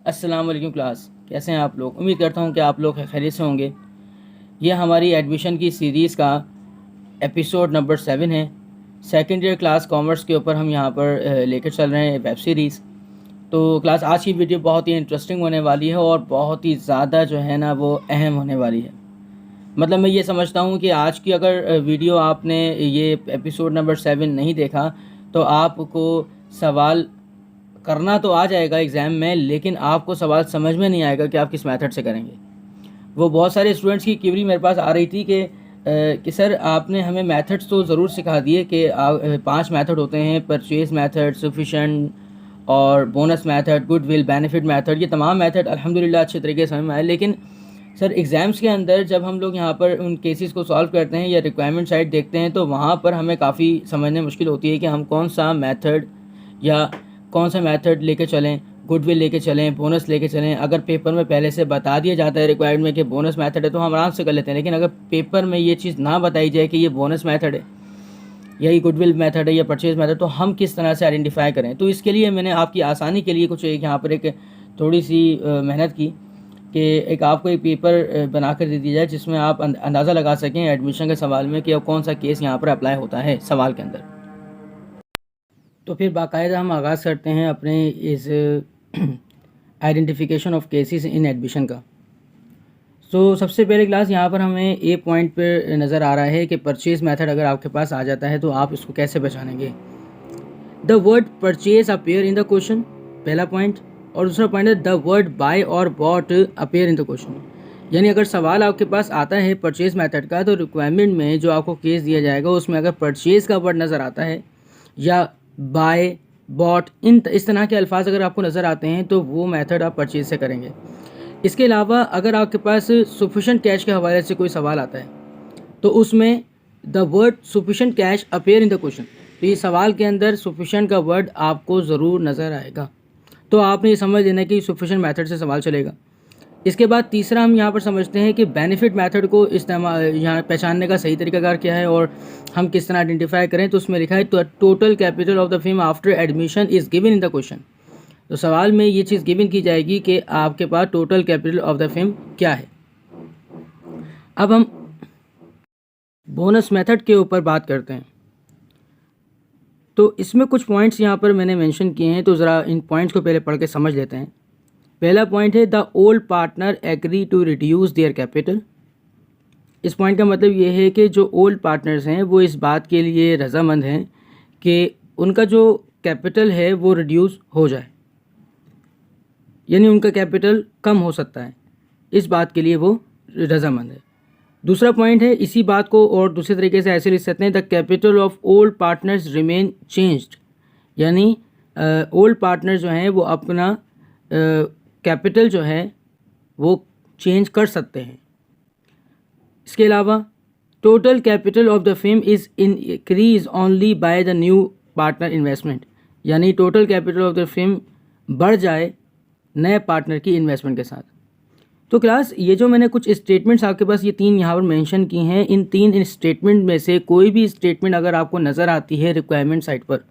अस्सलाम वालेकुम क्लास, कैसे हैं आप लोग। उम्मीद करता हूं कि आप लोग खैरियत से होंगे। ये हमारी एडमिशन की सीरीज़ का एपिसोड नंबर 7 है। सेकेंड ईयर क्लास कॉमर्स के ऊपर हम यहाँ पर लेकर चल रहे हैं वेब सीरीज़। तो क्लास आज की वीडियो बहुत ही इंटरेस्टिंग होने वाली है और बहुत ही ज़्यादा जो है ना वो अहम होने वाली है। मतलब मैं ये समझता हूँ कि आज की अगर वीडियो आपने ये एपिसोड नंबर 7 नहीं देखा तो आपको सवाल करना तो आ जाएगा एग्ज़ाम में, लेकिन आपको सवाल समझ में नहीं आएगा कि आप किस मेथड से करेंगे। वो बहुत सारे स्टूडेंट्स की क्वेरी मेरे पास आ रही थी कि सर आपने हमें मेथड्स तो ज़रूर सिखा दिए कि 5 मेथड होते हैं, परचेज मेथड, सफिशेंट और bonus method, goodwill, benefit method. ये तमाम मेथड अल्हम्दुलिल्लाह अच्छे तरीके से समझ में आए, लेकिन सर एग्ज़ाम्स के अंदर जब हम लोग यहाँ पर उन केसेस को सॉल्व करते हैं या रिक्वायरमेंट साइट देखते हैं तो वहाँ पर हमें काफ़ी समझने मुश्किल होती है कि हम कौन सा मेथड या कौन सा मेथड लेके चलें, गुडविल लेके चलें, बोनस लेके चलें। अगर पेपर में पहले से बता दिया जाता है रिक्वायर्ड में कि बोनस मेथड है तो हम आराम से कर लेते हैं, लेकिन अगर पेपर में ये चीज़ ना बताई जाए कि ये बोनस मेथड है या ये गुडविल मेथड है या परचेज मेथड, तो हम किस तरह से आइडेंटिफाई करें। तो इसके लिए मैंने आपकी आसानी के लिए कुछ एक यहाँ पर एक थोड़ी सी मेहनत की कि एक आपको एक पेपर बना कर दे दिया जाए जिसमें आप अंदाज़ा लगा सकें एडमिशन के सवाल में कि अब कौन सा केस यहाँ पर अप्लाई होता है सवाल के अंदर। तो फिर बाकायदा हम आगाज़ करते हैं अपने इस identification of cases in admission का। तो सबसे पहले क्लास यहाँ पर हमें ए पॉइंट पर नज़र आ रहा है कि परचेज मेथड अगर आपके पास आ जाता है तो आप इसको कैसे पहचानेंगे। The word purchase appear in the question, पहला पॉइंट। और दूसरा पॉइंट है द वर्ड बाय और bought appear in the question. यानी अगर सवाल आपके पास आता है परचेज मेथड का तो रिक्वायरमेंट में जो आपको केस दिया जाएगा उसमें अगर परचेज का वर्ड नज़र आता है या बाय, बॉट, इस तरह के अल्फाज अगर आपको नज़र आते हैं तो वो मेथड आप परचेज से करेंगे। इसके अलावा अगर आपके पास सफिशेंट कैश के हवाले से कोई सवाल आता है तो उसमें the word sufficient cash appear in the question, तो ये सवाल के अंदर सफिशेंट का वर्ड आपको ज़रूर नज़र आएगा। तो आपने ये समझ लेना कि सफिशेंट मेथड से सवाल चलेगा। इसके बाद तीसरा हम यहाँ पर समझते हैं कि बेनिफिट मेथड को इस्तेमाल यहाँ पहचानने का सही तरीकाकार क्या है और हम किस तरह आइडेंटिफाई करें। तो उसमें लिखा है तो total capital of the firm after admission is given in the question. तो सवाल में ये चीज़ गिवन की जाएगी कि आपके पास total capital of the firm क्या है। अब हम बोनस मेथड के ऊपर बात करते हैं। तो इसमें कुछ पॉइंट्स यहाँ पर मैंने मेंशन किए हैं, तो ज़रा इन पॉइंट्स को पहले पढ़ के समझ लेते हैं। पहला पॉइंट है the old partner agree to reduce their capital. इस पॉइंट का मतलब ये है कि जो ओल्ड पार्टनर्स हैं वो इस बात के लिए रजामंद हैं कि उनका जो कैपिटल है वो रिड्यूस हो जाए, यानी उनका कैपिटल कम हो सकता है, इस बात के लिए वो रजामंद है। दूसरा पॉइंट है इसी बात को और दूसरे तरीके से ऐसे लिख सकते हैं the capital of old partners remain changed, यानी ओल्ड पार्टनर्स जो हैं वो अपना कैपिटल जो है वो चेंज कर सकते हैं। इसके अलावा total capital of the firm is increase only by the new partner investment, यानी total capital of the firm बढ़ जाए नए पार्टनर की इन्वेस्टमेंट के साथ। तो क्लास ये जो मैंने कुछ स्टेटमेंट्स आपके पास ये 3 यहाँ पर मेंशन की हैं, इन 3 स्टेटमेंट में से कोई भी स्टेटमेंट अगर आपको नज़र आती है रिक्वायरमेंट साइट पर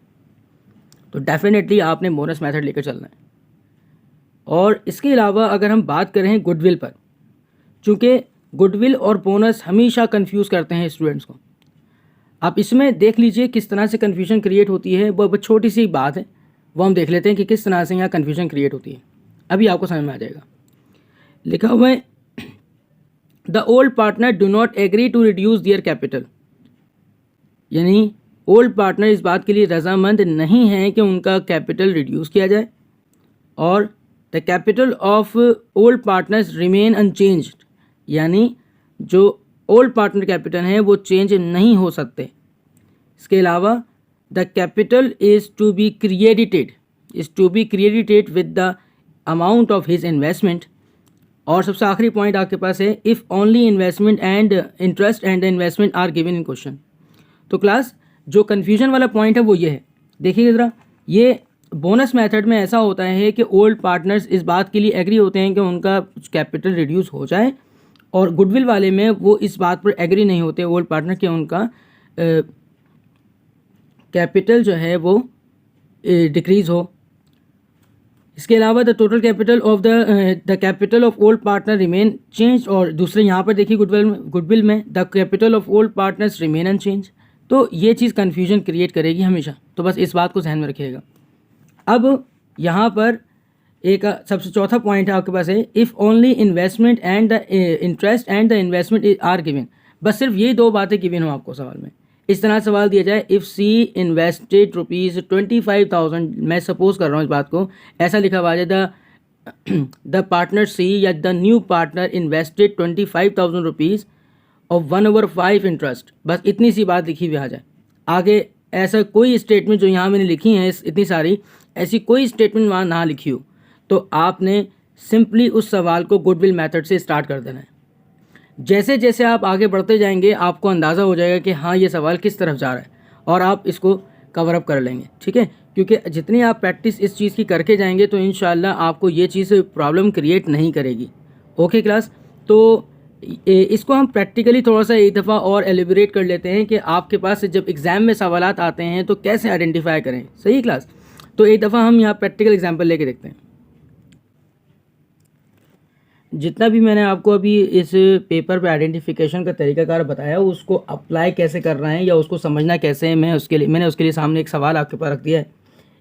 तो डेफिनेटली आपने बोनस मेथड लेकर चलना है। और इसके अलावा अगर हम बात करें गुडविल पर, चूँकि गुडविल और बोनस हमेशा कंफ्यूज करते हैं स्टूडेंट्स को। आप इसमें देख लीजिए किस तरह से कन्फ्यूजन क्रिएट होती है। वो छोटी सी बात है, वो हम देख लेते हैं कि किस तरह से यहाँ कन्फ्यूजन क्रिएट होती है, अभी आपको समझ में आ जाएगा। लिखा हुआ है the old partner do not agree to reduce their capital, यानी ओल्ड पार्टनर इस बात के लिए रजामंद नहीं है कि उनका कैपिटल रिड्यूस किया जाए। और the capital of old partners remain unchanged, यानी जो ओल्ड पार्टनर कैपिटल हैं वो चेंज नहीं हो सकते। इसके अलावा the capital is to be credited with the amount of his investment. और सबसे आखिरी पॉइंट आपके पास है if only investment and interest and the investment are given in question. तो क्लास जो कन्फ्यूजन वाला पॉइंट है वो ये है, देखिए ज़रा, ये बोनस मेथड में ऐसा होता है कि ओल्ड पार्टनर्स इस बात के लिए एग्री होते हैं कि उनका कैपिटल रिड्यूस हो जाए, और गुडविल वाले में वो इस बात पर एग्री नहीं होते ओल्ड पार्टनर कि उनका कैपिटल जो है वो डिक्रीज़ हो। इसके अलावा the total capital of the capital of old partner remain change, और दूसरे यहाँ पर देखिए गुडविल में the capital of old partners remain unchange. तो ये चीज़ कन्फ्यूजन क्रिएट करेगी हमेशा, तो बस इस बात को ध्यान में रखिएगा। अब यहाँ पर एक सबसे चौथा पॉइंट है आपके पास है, if only investment and the interest and the investment are given. बस सिर्फ ये दो बातें गिवन हो आपको सवाल में। इस तरह सवाल दिया जाए, इफ़ सी इन्वेस्टेड ₹25,000, मैं सपोज कर रहा हूँ इस बात को, ऐसा लिखा हुआ है द पार्टनर सी या द न्यू पार्टनर इन्वेस्टेड ₹25,000 और 1/5 इंटरेस्ट, बस इतनी सी बात लिखी हुई आ जाए। आगे ऐसा कोई स्टेटमेंट जो यहाँ मैंने लिखी है इतनी सारी, ऐसी कोई स्टेटमेंट वहाँ ना लिखी हो, तो आपने सिंपली उस सवाल को गुडविल मेथड से स्टार्ट कर देना है। जैसे जैसे आप आगे बढ़ते जाएंगे आपको अंदाज़ा हो जाएगा कि हाँ ये सवाल किस तरफ जा रहा है, और आप इसको कवर अप कर लेंगे, ठीक है। क्योंकि जितनी आप प्रैक्टिस इस चीज़ की करके जाएंगे तो इंशाल्लाह आपको ये चीज़ प्रॉब्लम क्रिएट नहीं करेगी। ओके क्लास, तो इसको हम प्रैक्टिकली थोड़ा सा एक दफ़ा और एलिबरेट कर लेते हैं कि आपके पास जब एग्ज़ाम में सवालात आते हैं तो कैसे आइडेंटिफाई करें। सही क्लास, तो एक दफ़ा हम यहाँ प्रैक्टिकल एग्जाम्पल लेके देखते हैं। जितना भी मैंने आपको अभी इस पेपर पे आइडेंटिफिकेशन का तरीकाकार बताया उसको अप्लाई कैसे करना है या उसको समझना कैसे है, मैंने उसके लिए सामने एक सवाल आपके पास रख दिया है।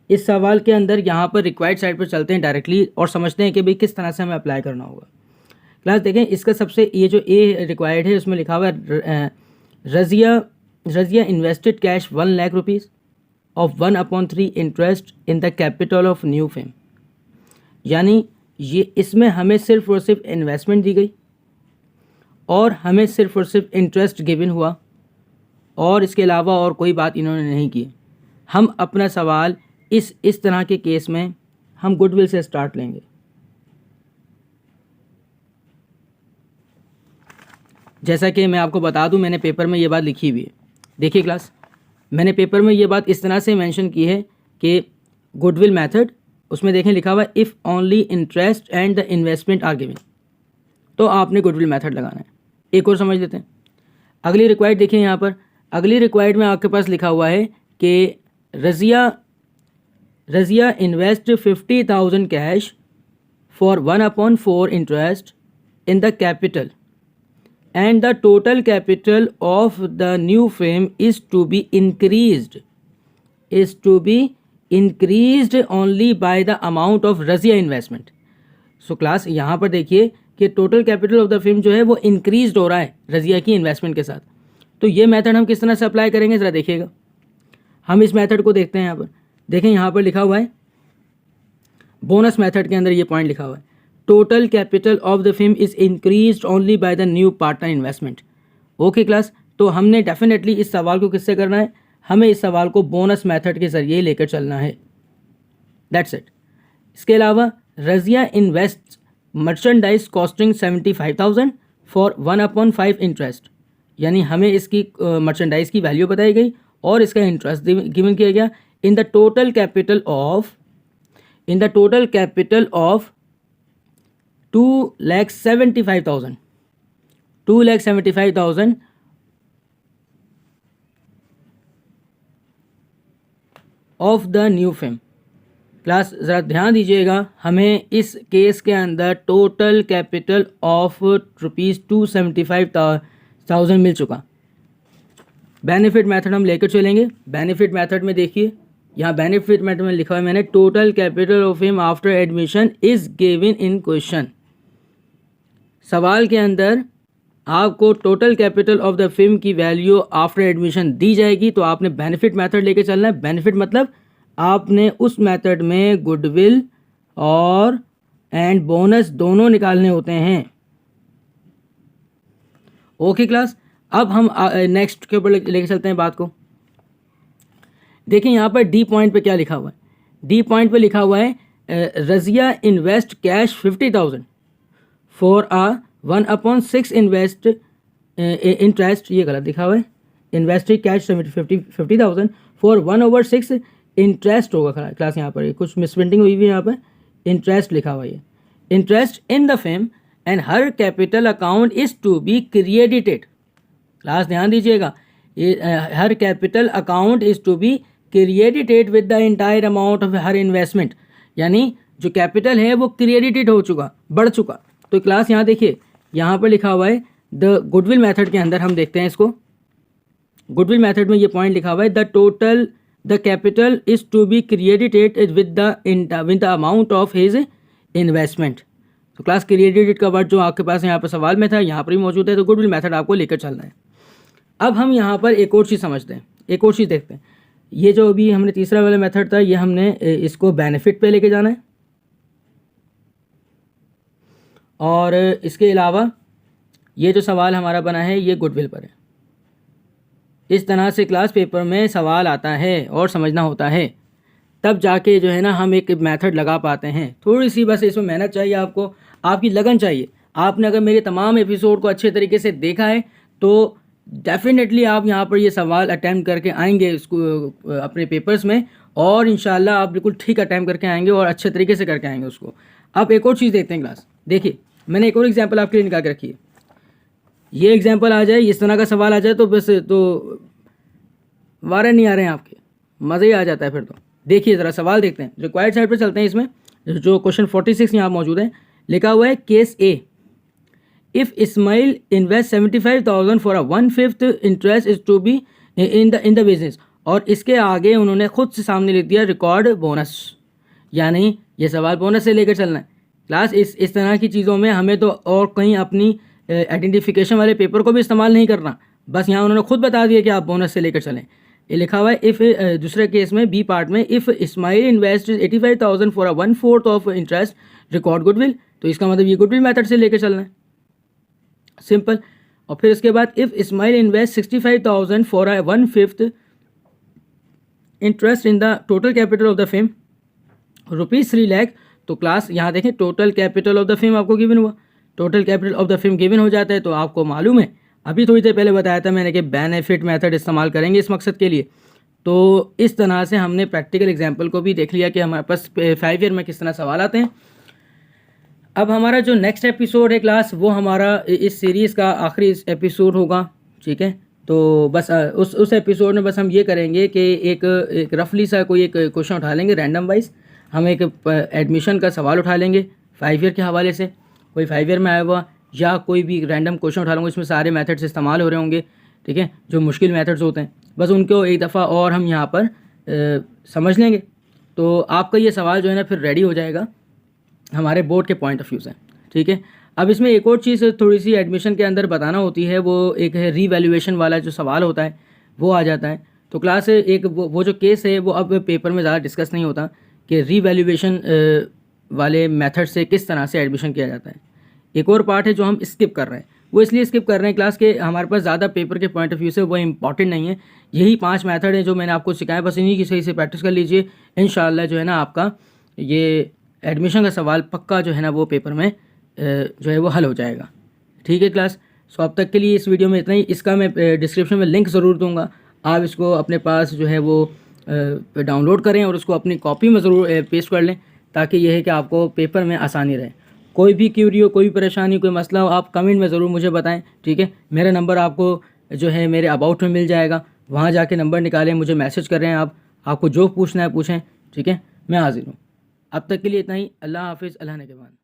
इस सवाल के अंदर यहाँ पर रिक्वायर्ड साइड पर चलते हैं डायरेक्टली और समझते हैं कि भाई किस तरह से हमें अप्लाई करना होगा। क्लास देखें, इसका सबसे ये जो ए रिक्वायर्ड है उसमें लिखा हुआ है Razia invested cash 1 lakh rupees of 1/3 interest in the capital of new fame. यानी ये इसमें हमें सिर्फ और सिर्फ इन्वेस्टमेंट दी गई और हमें सिर्फ और सिर्फ इंटरेस्ट गिवन हुआ, और इसके अलावा और कोई बात इन्होंने नहीं की। हम अपना सवाल इस तरह के केस में हम गुडविल से स्टार्ट लेंगे। जैसा कि मैं आपको बता दूं, मैंने पेपर में ये बात लिखी हुई है। देखिए क्लास, मैंने पेपर में ये बात इस तरह से मेंशन की है कि गुडविल मेथड, उसमें देखें लिखा हुआ है if only interest and the investment are given, तो आपने गुडविल मेथड लगाना है। एक और समझ लेते हैं। अगली रिक्वायर्ड देखिए, यहाँ पर अगली रिक्वायर्ड में आपके पास लिखा हुआ है कि Razia invest 50,000 cash for 1/4 interest in the capital and the total capital of the new firm is to be increased only by the amount of Razia investment. So class, यहाँ पर देखिए कि total capital of the film जो है वो increase हो रहा है रज़िया की इन्वेस्टमेंट के साथ। तो ये मेथड हम किस तरह से अप्लाई करेंगे ज़रा देखिएगा। हम इस मेथड को देखते हैं। यहाँ पर देखें, यहाँ पर लिखा हुआ है बोनस मेथड के अंदर ये पॉइंट लिखा हुआ है, total capital of the film is increase only by the new partner investment. Okay class, तो हमने डेफिनेटली इस सवाल को किससे करना है, हमें इस सवाल को बोनस मेथड के ज़रिए लेकर चलना है। That's it. इसके अलावा Razia invest merchandise costing 75,000 for 1/5 interest, यानी हमें इसकी मर्चेंडाइज की वैल्यू बताई गई और इसका इंटरेस्ट गिवन किया गया इन the total capital of 2,75,000 of the new fame. Class ज़रा ध्यान दीजिएगा, हमें इस केस के अंदर टोटल कैपिटल ऑफ ₹275,000 मिल चुका। बेनिफिट मेथड हम लेकर चलेंगे। बेनिफिट मेथड में देखिए, यहाँ बेनिफिट मेथड में लिखा हुआ है मैंने, total capital of him after admission is given in question. सवाल के अंदर आपको total capital of the film की वैल्यू आफ्टर एडमिशन दी जाएगी, तो आपने बेनिफिट मेथड लेके चलना है। बेनिफिट मतलब आपने उस मेथड में गुडविल और एंड बोनस दोनों निकालने होते हैं। ओके क्लास, अब हम नेक्स्ट के ऊपर लेके चलते हैं बात को। देखिए यहाँ पर डी पॉइंट पे क्या लिखा हुआ है। डी पॉइंट पे लिखा हुआ है Razia invest cash 50,000 for 1/6 interest, ये गलत लिखा हुआ है, इन्वेस्टेड कैश 50,000 फॉर 1/6 इंटरेस्ट होगा क्लास। यहाँ पर कुछ मिसप्रिंटिंग हुई हुई है, यहाँ पर इंटरेस्ट लिखा हुआ है, interest in the firm and her capital account is to be credited. Class ध्यान दीजिएगा, her capital account is to be credited with the entire amount of her investment, यानी जो कैपिटल है वो क्रेडिटेड हो चुका, बढ़ चुका। तो क्लास यहाँ देखिए, यहाँ पर लिखा हुआ है द गुडविल मेथड के अंदर हम देखते हैं इसको। गुडविल मेथड में ये पॉइंट लिखा हुआ है the capital is to be credited with the amount of his investment. तो क्लास क्रेडिटेड का वर्ड जो आपके पास यहाँ पर सवाल में था यहाँ पर भी मौजूद है, तो गुडविल मेथड आपको लेकर चलना है। अब हम यहाँ पर एक और चीज़ समझते हैं, एक और चीज़ देखते हैं। ये जो अभी हमने तीसरा वाला मेथड था, ये हमने इसको बेनिफिट पे लेके जाना है, और इसके अलावा ये जो सवाल हमारा बना है ये गुडविल पर है। इस तरह से क्लास पेपर में सवाल आता है और समझना होता है, तब जाके जो है ना हम एक मेथड लगा पाते हैं। थोड़ी सी बस इसमें मेहनत चाहिए आपको, आपकी लगन चाहिए। आपने अगर मेरे तमाम एपिसोड को अच्छे तरीके से देखा है तो डेफिनेटली आप यहाँ पर ये सवाल अटैम्प्ट करके आएंगे इसको अपने पेपर्स में, और इंशाल्लाह आप बिल्कुल ठीक अटैम्प्ट करके आएंगे और अच्छे तरीके से करके आएंगे उसको। अब एक और चीज़ देखते हैं क्लास। देखिए मैंने एक और एग्जांपल आपके लिए निकाल के रखी है। ये एग्जांपल आ जाए, इस तरह का सवाल आ जाए तो बस तो वारे नहीं आ रहे हैं आपके, मज़े ही आ जाता है फिर तो। देखिए ज़रा सवाल देखते हैं, रिक्वायर्ड साइड पर चलते हैं। इसमें जो क्वेश्चन 46 यहाँ मौजूद है, लिखा हुआ है case A, if Ismail invest 75,000 for a 1/5 interest is to be in the business, और इसके आगे उन्होंने खुद से सामने लिख दिया रिकॉर्ड बोनस, यानी ये सवाल बोनस से लेकर चलना है। क्लास इस तरह की चीज़ों में हमें तो और कहीं अपनी आइडेंटिफिकेशन वाले पेपर को भी इस्तेमाल नहीं करना, बस यहाँ उन्होंने खुद बता दिया कि आप बोनस से लेकर चलें। ये लिखा हुआ है इफ़, दूसरे केस में बी पार्ट में, if Ismail invest 85,000 for a 1/4 of interest record goodwill, तो इसका मतलब ये गुडविल मेथड से लेकर चलना है, सिंपल। और फिर इसके बाद if Ismail invest 65,000 for a 1/5 interest in the total capital of the firm ₹3 lakh, तो क्लास यहाँ देखें total capital of the firm आपको गिवन हुआ, total capital of the firm given हो जाता है, तो आपको मालूम है अभी थोड़ी देर पहले बताया था मैंने कि बेनिफिट मेथड इस्तेमाल करेंगे इस मकसद के लिए। तो इस तरह से हमने प्रैक्टिकल एग्जांपल को भी देख लिया कि हमारे पास 5 ईयर में किस तरह सवाल आते हैं। अब हमारा जो नेक्स्ट एपिसोड है क्लास, वो हमारा इस सीरीज़ का आखिरी एपिसोड होगा, ठीक है। तो बस उस एपिसोड में बस हम ये करेंगे कि एक रफली सा कोई एक क्वेश्चन उठा लेंगे रैंडम वाइज, हम एक एडमिशन का सवाल उठा लेंगे 5 ईयर के हवाले से, कोई 5 ईयर में आया हुआ, या कोई भी रैंडम क्वेश्चन उठा लूँगा, इसमें सारे मेथड्स इस्तेमाल हो रहे होंगे, ठीक है, जो मुश्किल मेथड्स होते हैं, बस उनको एक दफ़ा और हम यहाँ पर समझ लेंगे, तो आपका ये सवाल जो है ना फिर रेडी हो जाएगा हमारे बोर्ड के पॉइंट ऑफ व्यू से, ठीक है। अब इसमें एक और चीज़ थोड़ी सी एडमिशन के अंदर बताना होती है, वो एक है रीवैल्यूएशन वाला जो सवाल होता है वो आ जाता है। तो क्लास एक वो जो केस है वो अब पेपर में ज़्यादा डिस्कस नहीं होता कि रीवैल्यूएशन वाले मेथड से किस तरह से एडमिशन किया जाता है। एक और पार्ट है जो हम स्किप कर रहे हैं, वो इसलिए स्किप कर रहे हैं क्लास के हमारे पास ज़्यादा पेपर के पॉइंट ऑफ व्यू से वो इंपॉर्टेंट नहीं है। यही 5 मेथड हैं जो मैंने आपको सिखाया, बस इन्हीं की सही से प्रैक्टिस कर लीजिए, इंशाल्लाह जो है ना आपका ये एडमिशन का सवाल पक्का जो है ना वो पेपर में जो है वो हल हो जाएगा, ठीक है क्लास। सो अब तक के लिए इस वीडियो में इतना ही। इसका मैं डिस्क्रिप्शन में लिंक ज़रूर दूंगा, आप इसको अपने पास जो है वो डाउनलोड करें और उसको अपनी कॉपी में ज़रूर पेस्ट कर लें, ताकि यह है कि आपको पेपर में आसानी रहे। कोई भी क्यूरी हो, कोई भी परेशानी, कोई मसला हो, आप कमेंट में ज़रूर मुझे बताएं, ठीक है। मेरा नंबर आपको जो है मेरे अबाउट में मिल जाएगा, वहाँ जाके नंबर निकालें, मुझे मैसेज कर रहे हैं आप, आपको जो पूछना है पूछें, ठीक है, मैं हाजिर हूँ। अब तक के लिए इतना ही। अल्लाह हाफिज़, अल्लाह ने के बाद।